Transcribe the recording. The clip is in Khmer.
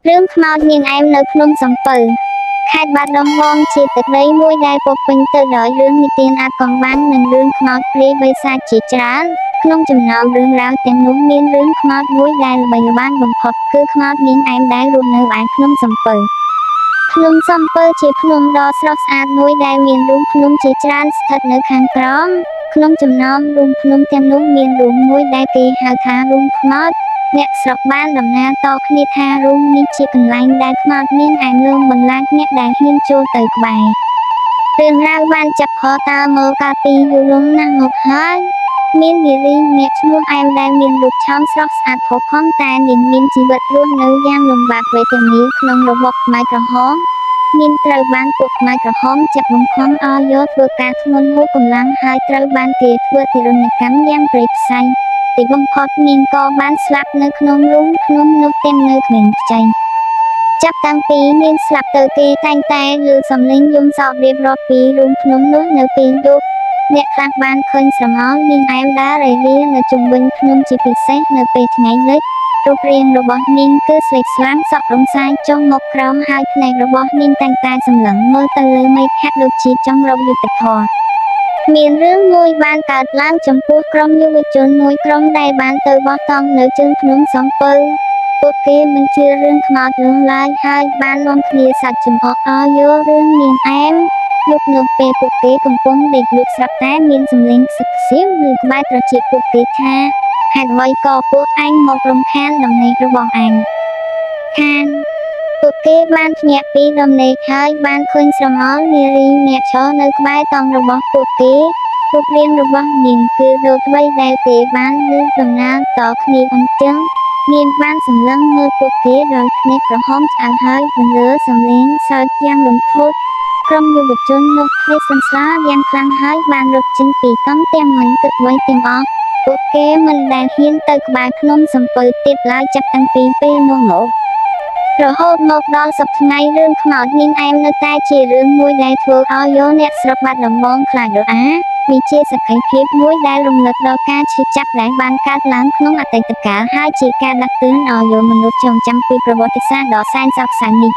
រឿងខ្មោចនាងឯមនៅភ្នំសំពៅខេត្តបាត់ដំបងជាទឹកដីមួយដែលពោរពេញទៅដោយរឿងនិទានអាថ៌កំបាំងនិងរឿងខ្មោចព្រាយបិសាចជាច្រើនក្នុងចំណោមរឿងរ៉ាវទាំងនោះមានរឿងខ្មោចមួយដែលល្បីល្បាញបំផុតគឺខ្មោចនាងឯមដែលរស់នៅឯភ្នំសំពៅភ្នំសំពៅជាភ្នំដ៏ស្រស់ស្អាតមួយដែលមានរូងភ្នំជាច្រើនស្ថិតនៅខាងក្រោមក្នុងចំណោមរូងភ្នំទាំងនោះមានរូងមួយដែលគេហៅថារូងខ្មោចអ្នកស្រុកបានដំណាលតគ្នាថារូងនេះជាកន្លែងដែលខ្មោចនាងឯមលងបន្លាចអ្នកដែលហ៊ានចូលទៅក្បែររឿងរ៉ាវបានចាប់ផ្ដើមមកកាលពីយូរលង់ណាស់មកហើយមាននារីម្នាក់ឈ្មោះឯមដែលមានរូបឆោមស្រស់ស្អាតផុសផង់តែនាងមានជីវិតរស់នៅយ៉ាងលំបាកវេទនាក្នុងរបបខ្មែរក្រហមនាងត្រូវបានពួកខ្មែរក្រហមចាប់បង្ខំឲ្យយកធ្វើការធ្ងន់ហួសកម្លាំងហើយត្រូវបានគេធ្វើទារុណកម្មយ៉ាងព្រៃផ្សៃទីបំផុតនាងក៏បានស្លាប់នៅក្នុងរូងភ្នំនោះទាំងនៅគ្មានខ្ចីចាប់តាំងពីនាងស្លាប់ទៅគេតែងតែឮសំឡេងយំសោករៀបរាប់ពីរូងភ្នំនោះនៅពេលយប់អ្នកខ្លះបានឃើញស្រមោលនាងឯមដើររេលានៅជុំវិញភ្នំជាពិសេសនៅពេលថ្ងៃលិចរូបរាងរបស់នាងគឺស្លេកស្លាំងសក់រំសាយចុះមកក្រោមហើយភ្នែករបស់នាងតែងតែសម្លឹងមើលទៅលើមេឃហាក់ដូចជាចង់រកយុត្តិធម៌មានរឿងមួយបានកើតឡើងចំពោះក្រុមយុវជនមួយក្រុមដែលបានទៅបោះតង់នៅជើងភ្នំសំពៅពួកគេមិនជឿរឿងខ្មោចរឿងឡើយហើយបាននាំគ្នាសាច់ចំអកឲ្យយករឿងនាងឯមលុបនៅពេលពួកគេកំពុងដេកលក់ស្រាប់តែមានសំឡេងខ្សឹកខ្សៀវឬក្បែរត្រចៀកពួកគេថាហេតុអ្វីក៏ពួកឯងមករំខានដំណេករបស់ឯងខានពួកគេបានភ្ញាក់ពីដំណេកហើយបានឃើញស្រមោលនារីអ្នកឈរនៅក្បែរតង់របស់ពួកគេរូបរាងរបស់នាងគឺដូចអ្វីដែលគេបានលើកដំណើរតគ្នាអញ្ចឹងនាងបានសម្លឹងមើលពួកគេដោយភ្នែកក្រហមឆ្អៅហើយបន្លឺសំឡេងសើចយ៉ាងរន្ធត់ក្រុមយុវជននោះភ័យសន្ស្លាយ៉ាងខ្លាំងហើយបានរត់ចេញពីតង់ទាំងមិនគិតអ្វីទាំងអស់ពួកគេមិនដែលហ៊ានទៅក្បែរភ្នំសំពៅទៀតឡើយចាប់តាំងពីពេលនោះមករហូតមកដល់សព្វថ្ងៃរឿងខ្មោចនាងឯមនៅតែជារឿងមួយដែលធ្វើឲ្យយកអ្នកស្រុកបាត់ដំបងខ្លាចរអាវាជាសក្ខីភាពមួយដែលរំលឹកដល់ការឈឺចាប់ដែលបានកើតឡើងក្នុងអតីតកាលហើយជាការដាស់តឿនឲ្យយកមនុស្សចងចាំពីប្រវត្តិសាស្ត្រដ៏សែនសោកសៅនេះ